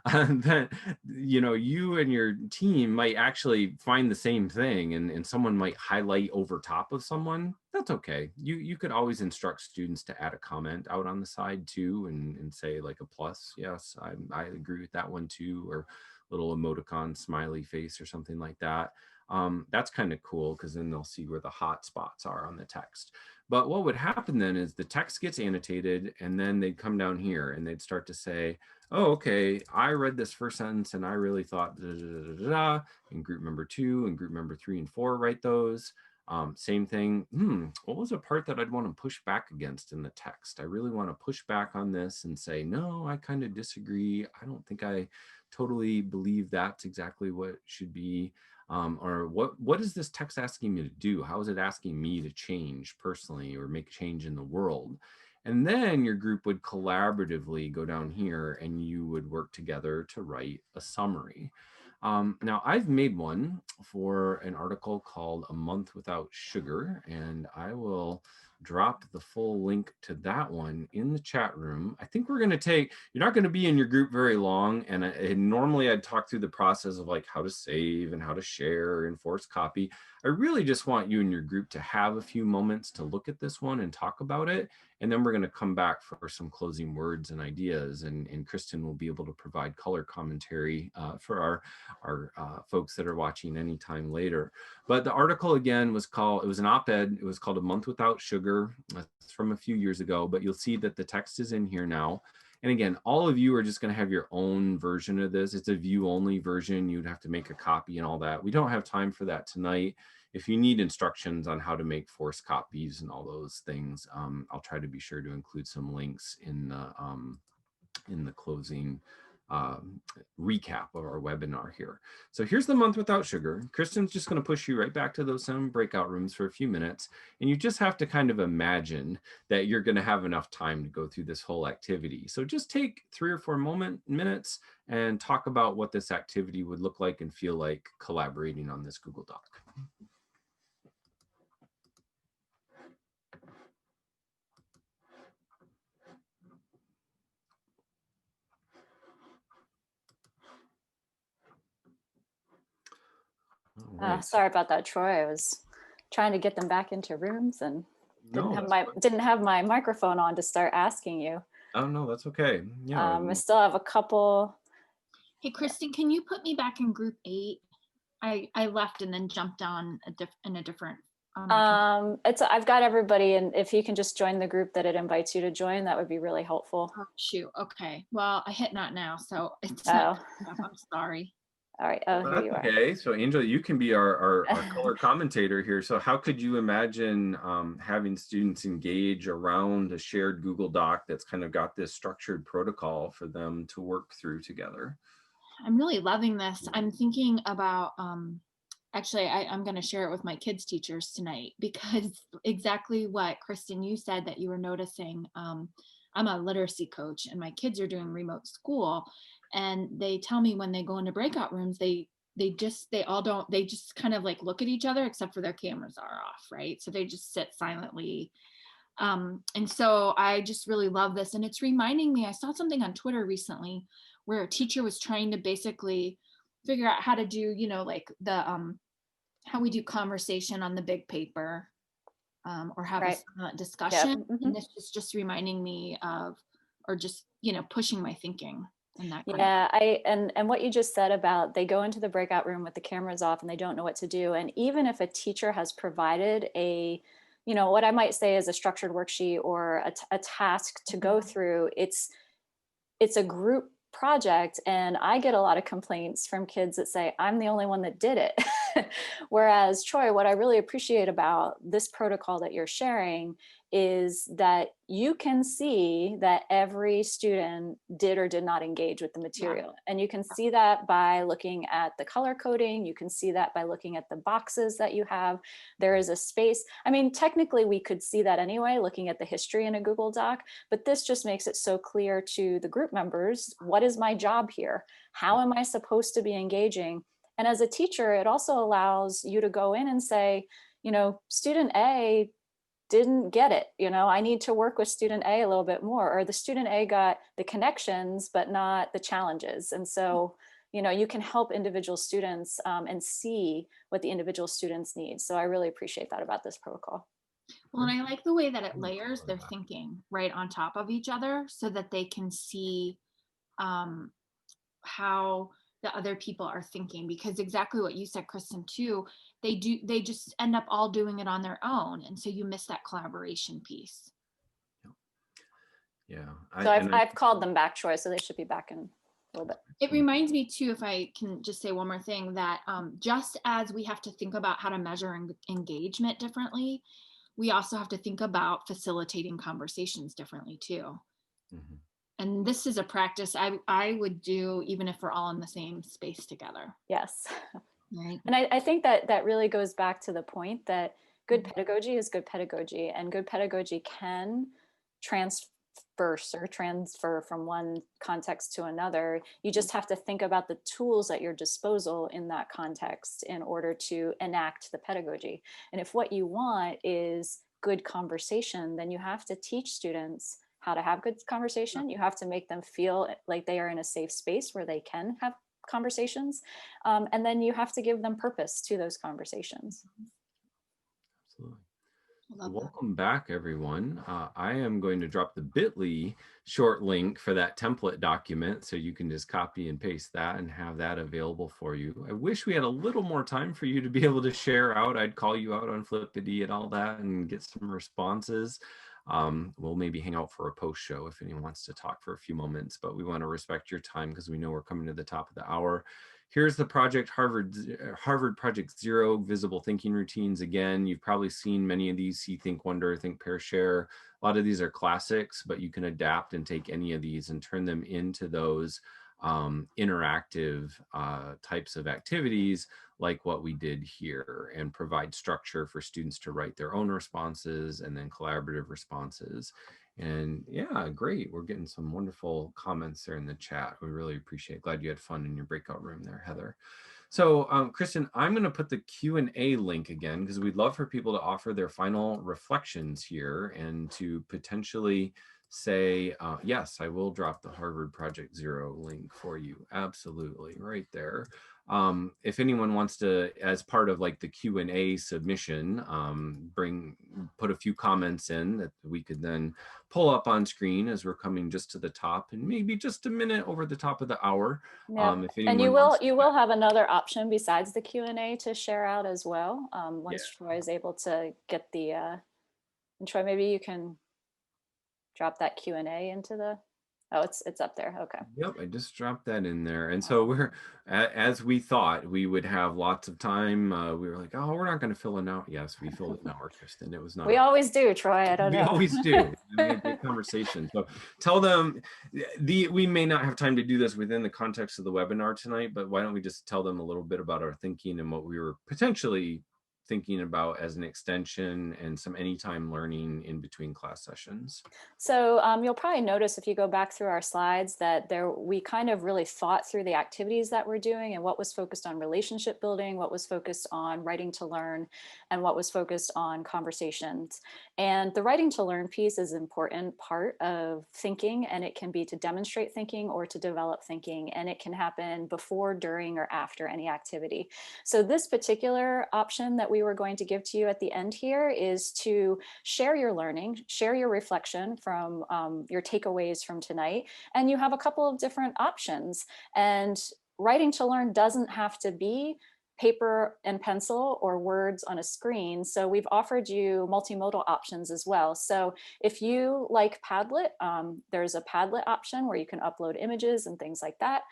That, you and your team might actually find the same thing, and someone might highlight over top of someone. That's okay. You could always instruct students to add a comment out on the side too, and say like a plus. Yes, I agree with that one too, or little emoticon smiley face or something like that. That's kind of cool because then they'll see where the hot spots are on the text. But what would happen then is the text gets annotated, and then they'd come down here and they'd start to say, oh, okay, I read this first sentence and I really thought da, da, da, da, da, and group member 2 and group member 3 and 4 write those. Same thing. What was a part that I'd want to push back against in the text? I really want to push back on this and say, no, I kind of disagree. I don't think I totally believe that's exactly what it should be. Or what is this text asking me to do? How is it asking me to change personally or make change in the world? And then your group would collaboratively go down here and you would work together to write a summary. Now I've made one for an article called A Month Without Sugar, and I will drop the full link to that one in the chat room. I think we're going to you're not going to be in your group very long. And normally I'd talk through the process of like how to save and how to share and force copy. I really just want you and your group to have a few moments to look at this one and talk about it. And then we're going to come back for some closing words and ideas. And Kristen will be able to provide color commentary for our folks that are watching anytime later. But the article again was it was an op-ed. It was called A Month Without Sugar. It's from a few years ago, but you'll see that the text is in here now. And again, all of you are just going to have your own version of this. It's a view only version. You'd have to make a copy and all that. We don't have time for that tonight. If you need instructions on how to make forced copies and all those things, I'll try to be sure to include some links in the closing recap of our webinar here. So here's the month without sugar. Kristen's just going to push you right back to those same breakout rooms for a few minutes. And you just have to kind of imagine that you're going to have enough time to go through this whole activity. So just take 3 or 4 minutes and talk about what this activity would look like and feel like collaborating on this Google Doc. Right. Sorry about that, Troy. I was trying to get them back into rooms and No, didn't have my microphone on to start asking you. Oh no, that's okay. Yeah. I still have a couple. Hey, Kristen, can you put me back in group 8? I left and then jumped on in a different. I've got everybody, and if you can just join the group that it invites you to join, that would be really helpful. Oh, shoot. Okay. Well, I hit not now, so it's not enough. I'm sorry. All right. Oh, here you are. Okay, so Angela, you can be our color commentator here. So how could you imagine having students engage around a shared Google Doc that's kind of got this structured protocol for them to work through together? I'm really loving this. I'm thinking about, actually, I'm going to share it with my kids' teachers tonight, because exactly what, Kristen, you said that you were noticing. I'm a literacy coach and my kids are doing remote school. And they tell me when they go into breakout rooms, they just kind of like look at each other, except for their cameras are off, right? So they just sit silently. And so I just really love this. And it's reminding me, I saw something on Twitter recently where a teacher was trying to basically figure out how to do, like the, how we do conversation on the big paper, or have Right. a discussion. Yep. Mm-hmm. And this is just reminding me of, or just, pushing my thinking. Yeah, and what you just said about they go into the breakout room with the cameras off and they don't know what to do. And even if a teacher has provided a, what I might say is a structured worksheet or a task to go through, it's a group project. And I get a lot of complaints from kids that say, I'm the only one that did it. Whereas Troy, what I really appreciate about this protocol that you're sharing is that you can see that every student did or did not engage with the material. Yeah. And you can see that by looking at the color coding. You can see that by looking at the boxes that you have. There is a space. I mean, technically we could see that anyway, looking at the history in a Google Doc, but this just makes it so clear to the group members, what is my job here? How am I supposed to be engaging? And as a teacher, it also allows you to go in and say, student A didn't get it. I need to work with student A a little bit more, or the student A got the connections, but not the challenges. And so, you can help individual students and see what the individual students need. So I really appreciate that about this protocol. Well, and I like the way that it layers their thinking right on top of each other so that they can see how the other people are thinking, because exactly what you said, Kristen, too, they just end up all doing it on their own. And so you miss that collaboration piece. Yeah. So I've called them back, Troy, so they should be back in a little bit. It reminds me too, if I can just say one more thing, that just as we have to think about how to measure engagement differently, we also have to think about facilitating conversations differently too. Mm-hmm. And this is a practice I would do even if we're all in the same space together. Yes. Right. And I think that really goes back to the point that good pedagogy is good pedagogy, and good pedagogy can transfer from one context to another. You just have to think about the tools at your disposal in that context in order to enact the pedagogy. And if what you want is good conversation, then you have to teach students how to have good conversation. You have to make them feel like they are in a safe space where they can have conversations. And then you have to give them purpose to those conversations. Absolutely. Welcome back, everyone. I am going to drop the bit.ly short link for that template document, so you can just copy and paste that and have that available for you. I wish we had a little more time for you to be able to share out. I'd call you out on Flippity and all that and get some responses. We'll maybe hang out for a post show if anyone wants to talk for a few moments, but we want to respect your time because we know we're coming to the top of the hour. Here's the project, Harvard Project Zero, Visible Thinking Routines. Again, you've probably seen many of these, See, Think, Wonder, Think, Pair, Share. A lot of these are classics, but you can adapt and take any of these and turn them into those interactive types of activities like what we did here, and provide structure for students to write their own responses and then collaborative responses. And yeah, great. We're getting some wonderful comments there in the chat. We really appreciate it. Glad you had fun in your breakout room there, Heather. So Kristen, I'm going to put the Q&A link again, because we'd love for people to offer their final reflections here and to potentially say, yes, I will drop the Harvard Project Zero link for you. Absolutely, right there. If anyone wants to, as part of like the Q&A submission, put a few comments in that we could then pull up on screen as we're coming just to the top, and maybe just a minute over the top of the hour. Yeah. If And anyone you will have another option besides the Q&A to share out as well. Once Yeah. Troy is able to get the, and Troy, maybe you can drop that Q&A into the, oh, it's up there. Okay. Yep, I just dropped that in there. And so we're, as we thought we would have lots of time, we were like, oh, we're not going to fill it out. Yes, we filled it an hour, Kristen. It was not. We always do, Troy. I don't know. We always do. We had a great conversation. So tell them, we may not have time to do this within the context of the webinar tonight, but why don't we just tell them a little bit about our thinking and what we were potentially thinking about as an extension and some anytime learning in between class sessions. So you'll probably notice if you go back through our slides that we kind of really thought through the activities that we're doing and what was focused on relationship building, what was focused on writing to learn, and what was focused on conversations. And the writing to learn piece is an important part of thinking, and it can be to demonstrate thinking or to develop thinking, and it can happen before, during, or after any activity. So this particular option that we were going to give to you at the end here is to share your learning, share your reflection from your takeaways from tonight. And you have a couple of different options. And writing to learn doesn't have to be paper and pencil or words on a screen. So we've offered you multimodal options as well. So if you like Padlet, there's a Padlet option where you can upload images and things like that.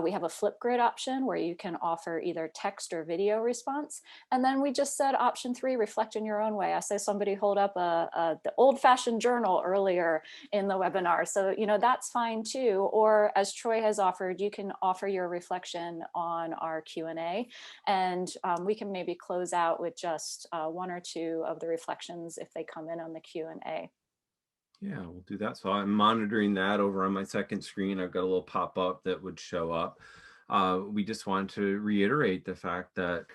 We have a Flipgrid option where you can offer either text or video response. And then we just said option 3, reflect in your own way. I saw somebody hold up the old-fashioned journal earlier in the webinar. So, you know, that's fine too. Or as Troy has offered, you can offer your reflection on our Q&A, and we can maybe close out with just 1 or 2 of the reflections if they come in on the Q&A. Yeah, we'll do that. So I'm monitoring that over on my second screen. I've got a little pop-up that would show up. We just want to reiterate the fact that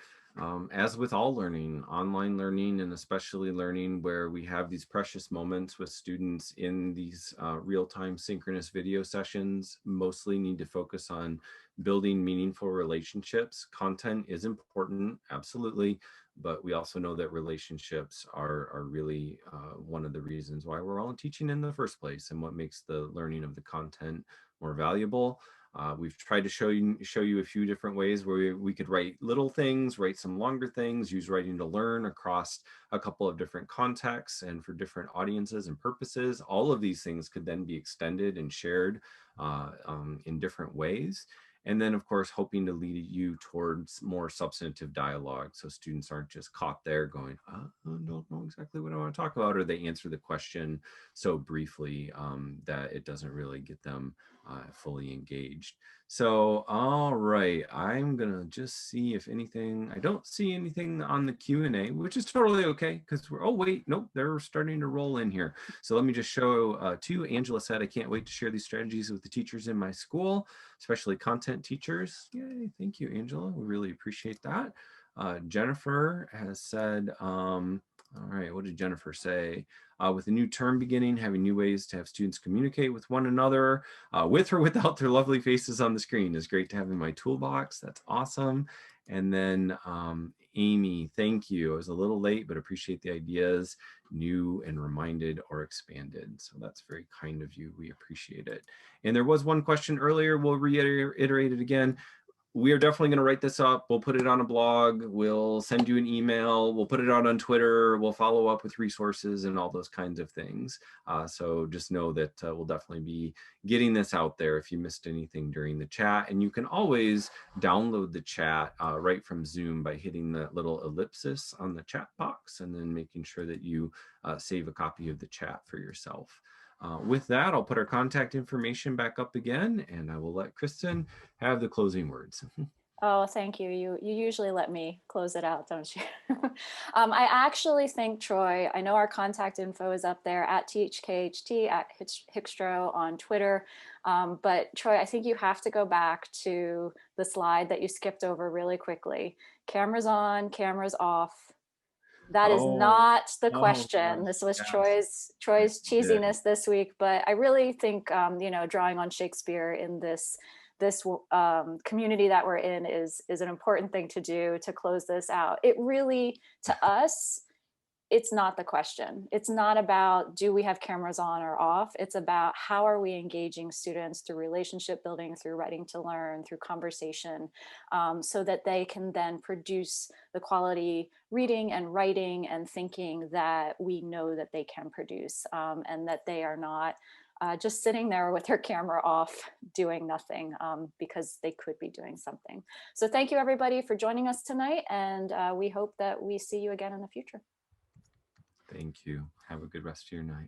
as with all learning, online learning, and especially learning where we have these precious moments with students in these real-time synchronous video sessions, mostly need to focus on building meaningful relationships. Content is important, absolutely. But we also know that relationships are really one of the reasons why we're all teaching in the first place, and what makes the learning of the content more valuable. We've tried to show you a few different ways where we could write little things, write some longer things, use writing to learn across a couple of different contexts and for different audiences and purposes. All of these things could then be extended and shared in different ways. And then, of course, hoping to lead you towards more substantive dialogue, so students aren't just caught there going, I don't know exactly what I want to talk about, or they answer the question so briefly that it doesn't really get them fully engaged. So, all right, I'm gonna just see if anything, I don't see anything on the Q&A, which is totally okay, because we're, oh wait, nope, they're starting to roll in here. So let me just show 2. Angela said, I can't wait to share these strategies with the teachers in my school, especially content teachers. Yay, thank you, Angela. We really appreciate that. Jennifer has said, all right, what did Jennifer say? With a new term beginning, having new ways to have students communicate with one another, with or without their lovely faces on the screen is great to have in my toolbox. That's awesome. And then Amy, thank you. I was a little late, but appreciate the ideas, new and reminded or expanded. So that's very kind of you. We appreciate it. And there was one question earlier. We'll reiterate it again. We are definitely going to write this up. We'll put it on a blog. We'll send you an email. We'll put it out on Twitter. We'll follow up with resources and all those kinds of things. So just know that we'll definitely be getting this out there if you missed anything during the chat. And you can always download the chat right from Zoom by hitting that little ellipsis on the chat box and then making sure that you save a copy of the chat for yourself. With that, I'll put our contact information back up again, and I will let Kristen have the closing words. Oh, thank you. You usually let me close it out, don't you? I actually think, Troy, I know our contact info is up there at THKHT, at Hickstro on Twitter. But Troy, I think you have to go back to the slide that you skipped over really quickly. Cameras on, cameras off. That is Oh, not the oh question. gosh, This was yes, Troy's I did. cheesiness this week, but I really think, you know, drawing on Shakespeare in this community that we're in is an important thing to do to close this out. It really, to us, it's not the question. It's not about, do we have cameras on or off? It's about, how are we engaging students through relationship building, through writing to learn, through conversation, so that they can then produce the quality reading and writing and thinking that we know that they can produce, and that they are not just sitting there with their camera off doing nothing, because they could be doing something. So thank you everybody for joining us tonight, and we hope that we see you again in the future. Thank you. Have a good rest of your night.